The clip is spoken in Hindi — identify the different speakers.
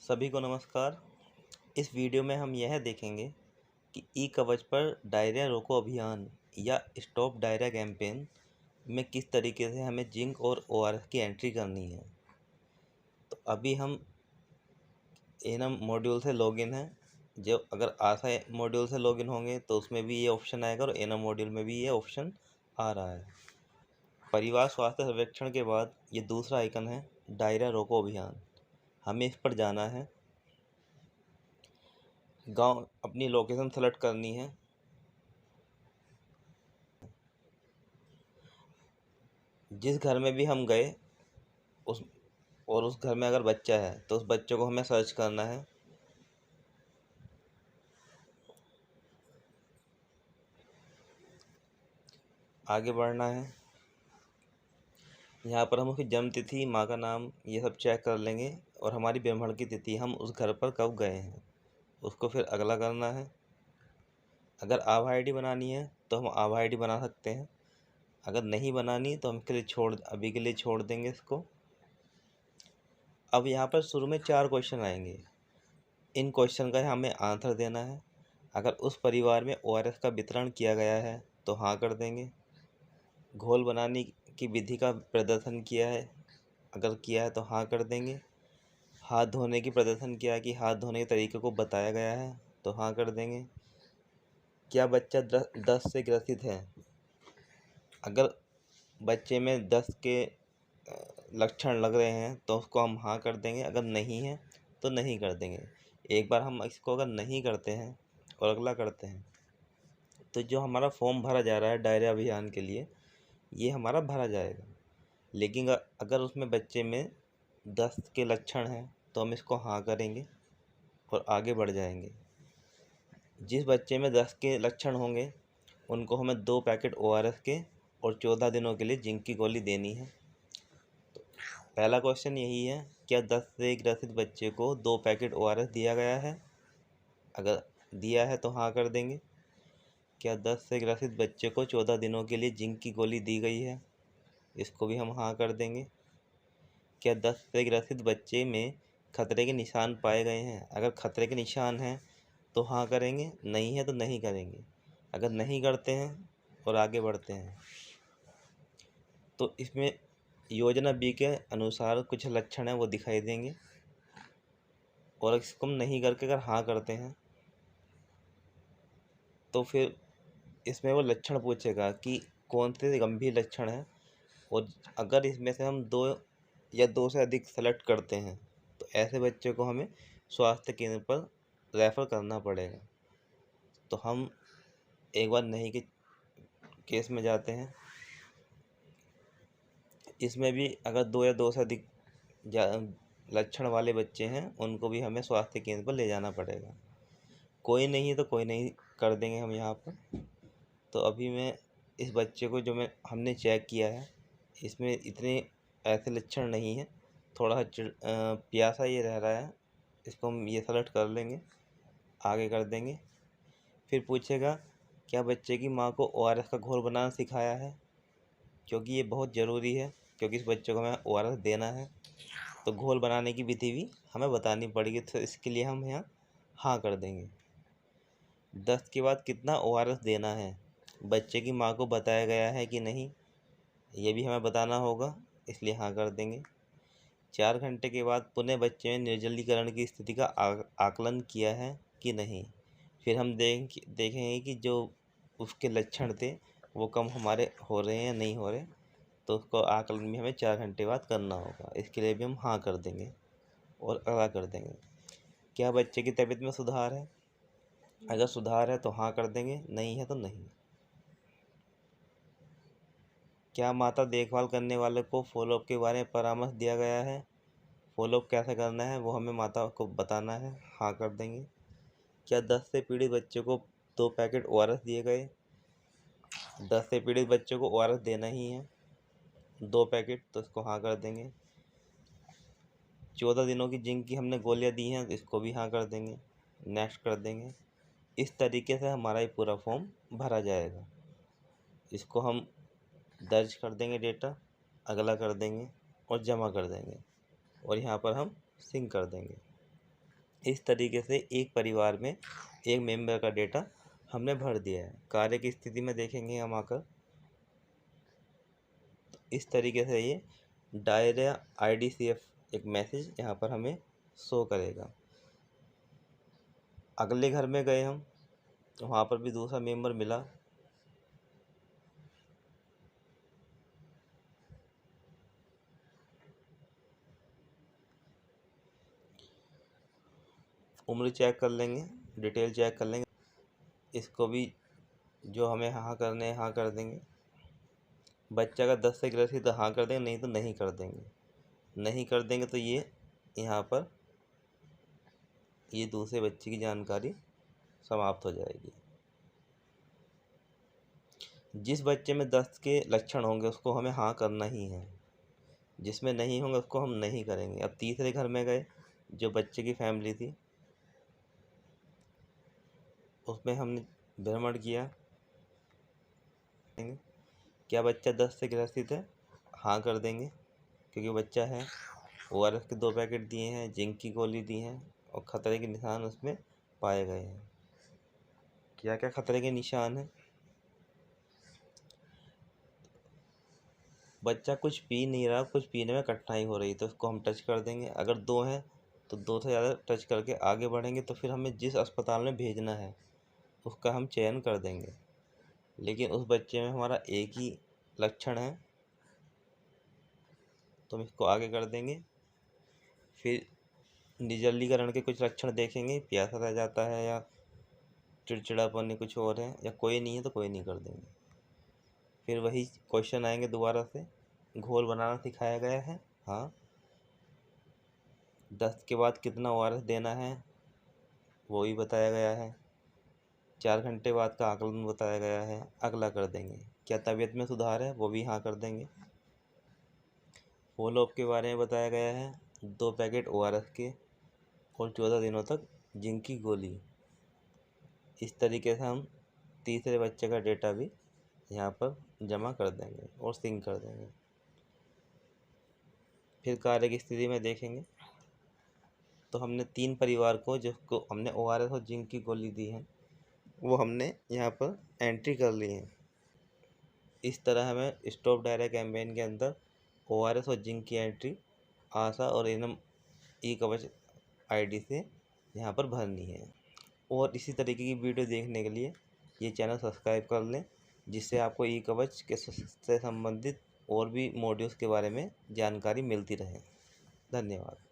Speaker 1: सभी को नमस्कार। इस वीडियो में हम यह देखेंगे कि ई कवच पर डायरिया रोको अभियान या स्टॉप डायरिया कैंपेन में किस तरीके से हमें जिंक और ओआरएस की एंट्री करनी है। तो अभी हम एनम मॉड्यूल से लॉगिन हैं। जो अगर आशा मॉड्यूल से लॉगिन होंगे तो उसमें भी ये ऑप्शन आएगा और एनम मॉड्यूल में भी ये ऑप्शन आ रहा है। परिवार स्वास्थ्य सर्वेक्षण के बाद ये दूसरा आइकन है डायरिया रोको अभियान। हमें इस पर जाना है। गांव अपनी लोकेशन सेलेक्ट करनी है। जिस घर में भी हम गए उस घर में अगर बच्चा है तो उस बच्चे को हमें सर्च करना है। आगे बढ़ना है। यहाँ पर हम उसकी जन्म तिथि, माँ का नाम, ये सब चेक कर लेंगे और हमारी ब्रह्मण की तिथि, हम उस घर पर कब गए हैं उसको फिर अगला करना है। अगर आभा आईडी बनानी है तो हम आभा आईडी बना सकते हैं। अगर नहीं बनानी तो हम अभी के लिए छोड़ देंगे इसको। अब यहाँ पर शुरू में 4 क्वेश्चन आएंगे। इन क्वेश्चन का हमें आंसर देना है। अगर उस परिवार में ओआरएस का वितरण किया गया है तो हाँ कर देंगे। घोल बनाने की विधि का प्रदर्शन किया है, अगर किया है तो हाँ कर देंगे। हाथ धोने की प्रदर्शन किया है कि हाथ धोने के तरीके को बताया गया है तो हाँ कर देंगे। क्या बच्चा दस्त से ग्रसित है? अगर बच्चे में दस्त के लक्षण लग रहे हैं तो उसको हम हाँ कर देंगे। अगर नहीं है तो नहीं कर देंगे। एक बार हम इसको अगर नहीं करते हैं और अगला करते हैं तो जो हमारा फॉर्म भरा जा रहा है डायरिया अभियान के लिए, ये हमारा भरा जाएगा। लेकिन अगर उसमें बच्चे में दस्त के लक्षण हैं तो हम इसको हाँ करेंगे और आगे बढ़ जाएंगे। जिस बच्चे में दस्त के लक्षण होंगे उनको हमें 2 पैकेट ओआरएस के और 14 दिनों के लिए जिंक की गोली देनी है। तो पहला क्वेश्चन यही है, क्या दस्त से ग्रसित बच्चे को 2 पैकेट ओआरएस दिया गया है? अगर दिया है तो हाँ कर देंगे। क्या दस्त से ग्रसित बच्चे को 14 दिनों के लिए जिंक की गोली दी गई है? इसको भी हम हाँ कर देंगे। क्या दस्त से ग्रसित बच्चे में खतरे के निशान पाए गए हैं? अगर खतरे के निशान हैं तो हाँ करेंगे, नहीं है तो नहीं करेंगे। अगर नहीं करते हैं और आगे बढ़ते हैं तो इसमें योजना बी के अनुसार कुछ लक्षण हैं वो दिखाई देंगे। और इसको हम नहीं करके अगर हाँ करते हैं तो फिर इसमें वो लक्षण पूछेगा कि कौन से गंभीर लक्षण हैं। और अगर इसमें से हम 2 या 2 से अधिक सेलेक्ट करते हैं तो ऐसे बच्चे को हमें स्वास्थ्य केंद्र पर रेफ़र करना पड़ेगा। तो हम एक बार नहीं के केस में जाते हैं। इसमें भी अगर 2 या 2 से अधिक लक्षण वाले बच्चे हैं उनको भी हमें स्वास्थ्य केंद्र पर ले जाना पड़ेगा। कोई नहीं है तो कोई नहीं कर देंगे हम यहाँ पर। तो अभी मैं इस बच्चे को हमने चेक किया है, इसमें इतने ऐसे लक्षण नहीं हैं। थोड़ा प्यासा ये रह रहा है, इसको हम ये सेलेक्ट कर लेंगे, आगे कर देंगे। फिर पूछेगा क्या बच्चे की माँ को ओआरएस का घोल बनाना सिखाया है, क्योंकि ये बहुत ज़रूरी है, क्योंकि इस बच्चे को हमें ओआरएस देना है तो घोल बनाने की विधि भी हमें बतानी पड़ेगी। तो इसके लिए हम यहाँ हाँ कर देंगे। दस्त के बाद कितना ओआरएस देना है, बच्चे की माँ को बताया गया है कि नहीं, ये भी हमें बताना होगा, इसलिए हाँ कर देंगे। 4 घंटे के बाद पुनः बच्चे में निर्जलीकरण की स्थिति का आकलन किया है कि नहीं। फिर हम देखेंगे कि जो उसके लक्षण थे वो कम हमारे हो रहे हैं या नहीं हो रहे, तो उसको आकलन भी हमें 4 घंटे बाद करना होगा। इसके लिए भी हम हाँ कर देंगे और अगला कर देंगे। क्या बच्चे की तबीयत में सुधार है? अगर सुधार है तो हाँ कर देंगे, नहीं है तो नहीं। क्या माता देखभाल करने वाले को फॉलोअप के बारे में परामर्श दिया गया है? फॉलोअप कैसे करना है वो हमें माता को बताना है, हाँ कर देंगे। क्या दस्त से पीड़ित बच्चे को 2 पैकेट ओआरएस दिए गए? दस्त से पीड़ित बच्चे को ओआरएस देना ही है, 2 पैकेट, तो इसको हाँ कर देंगे। 14 दिनों की जिंक की हमने गोलियां दी हैं, इसको भी हाँ कर देंगे, नेक्स्ट कर देंगे। इस तरीके से हमारा ये पूरा फॉर्म भरा जाएगा। इसको हम दर्ज कर देंगे डेटा, अगला कर देंगे और जमा कर देंगे और यहाँ पर हम सिंक कर देंगे। इस तरीके से एक परिवार में एक मेंबर का डेटा हमने भर दिया है। कार्य की स्थिति में देखेंगे हम आकर, तो इस तरीके से ये डायरा IDCF एक मैसेज यहाँ पर हमें शो करेगा। अगले घर में गए हम, तो वहाँ पर भी दूसरा मेंबर मिला। उम्र चेक कर लेंगे, डिटेल चेक कर लेंगे। इसको भी जो हमें हाँ करने हैं हाँ कर देंगे। बच्चा अगर 10 से ग्रसित तो हाँ कर देंगे, नहीं तो नहीं कर देंगे। नहीं कर देंगे तो ये यहाँ पर ये दूसरे बच्चे की जानकारी समाप्त हो जाएगी। जिस बच्चे में 10 के लक्षण होंगे उसको हमें हाँ करना ही है, जिसमें नहीं होंगे उसको हम नहीं करेंगे। अब तीसरे घर में गए, जो बच्चे की फैमिली थी, उसमें हमने भ्रमण किया। क्या बच्चा 10 से ग्रसित है? हाँ कर देंगे, क्योंकि बच्चा है। ORS के 2 पैकेट दिए हैं, जिंक की गोली दी हैं और खतरे के निशान उसमें पाए गए हैं। क्या क्या खतरे के निशान हैं? बच्चा कुछ पी नहीं रहा, कुछ पीने में कठिनाई हो रही, तो उसको हम टच कर देंगे। अगर 2 हैं तो 2 से ज़्यादा टच करके आगे बढ़ेंगे, तो फिर हमें जिस अस्पताल में भेजना है उसका हम चयन कर देंगे। लेकिन उस बच्चे में हमारा एक ही लक्षण है तो हम इसको आगे कर देंगे। फिर निर्जलीकरण के कुछ लक्षण देखेंगे, प्यासा रह जाता है या चिड़चिड़ापन कुछ और है, या कोई नहीं है तो कोई नहीं कर देंगे। फिर वही क्वेश्चन आएंगे दोबारा से। घोल बनाना सिखाया गया है, हाँ। 10 के बाद कितना ORS देना है वो भी बताया गया है। 4 घंटे बाद का आकलन बताया गया है, अगला कर देंगे। क्या तबीयत में सुधार है? वो भी हाँ कर देंगे। फॉलोअप के बारे में बताया गया है, 2 पैकेट ORS के और 14 दिनों तक जिंक की गोली। इस तरीके से हम तीसरे बच्चे का डेटा भी यहाँ पर जमा कर देंगे और सिंक कर देंगे। फिर कार्य की स्थिति में देखेंगे तो हमने 3 परिवार को जिसको हमने ORS और जिंक की गोली दी है वो हमने यहाँ पर एंट्री कर ली है। इस तरह हमें स्टॉप डायरा कैंपेन के अंदर ORS और जिंक की एंट्री आशा और एनम ई कवच ID से यहाँ पर भरनी है। और इसी तरीके की वीडियो देखने के लिए ये चैनल सब्सक्राइब कर लें, जिससे आपको ई कवच के से संबंधित और भी मॉड्यूल्स के बारे में जानकारी मिलती रहे। धन्यवाद।